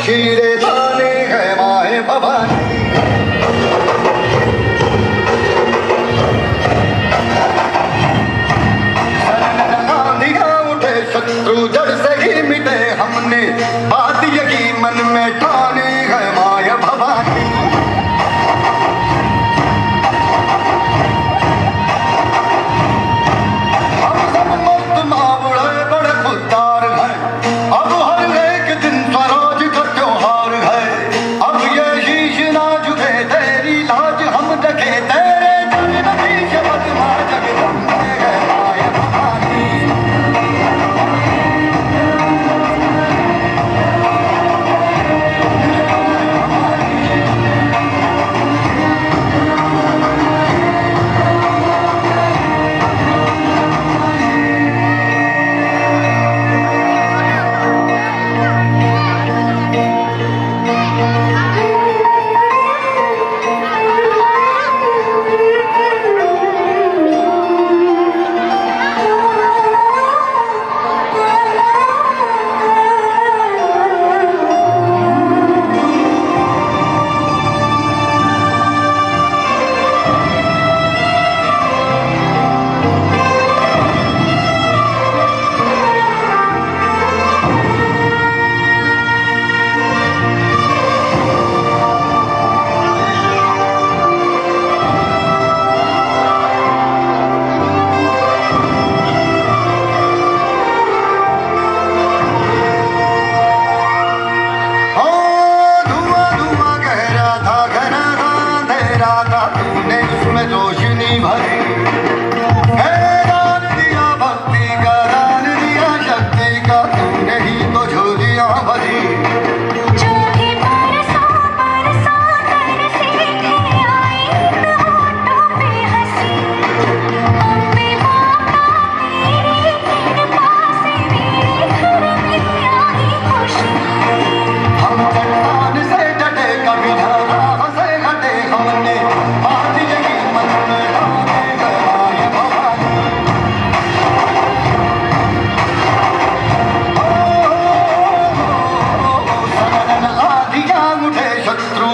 शीरे दाने है माए भवानी। उठे शत्रु जड़ से ही मिटे, हमने बात यही मन में ठानी है माया भवानी। हम सब मस्त मावड़े बड़े खुददार हैं, अब हर एक दिन स्वराज का त्योहार है। अब ये शीश ना झुके, तेरी लाज हम रखे, तेरे चरण की शपथ मां जगदम्बे है माया भवानी। तूने उसमें रोशनी भरी, दान दिया भक्ति का, दान दिया शक्ति का, तूने ही तो झोलियां भरी। जो भी बरसों बरसों तरसे थे आई होठों पे हंसी। अम्बे माता तेरी कृपा से मेरे घर में आई खुशी। हम चट्टान से डटे कभी ढाला हंसे हटे, हमने बात यही मन में ठाने है माया भवानी। शरण आधिया उठे शत्रु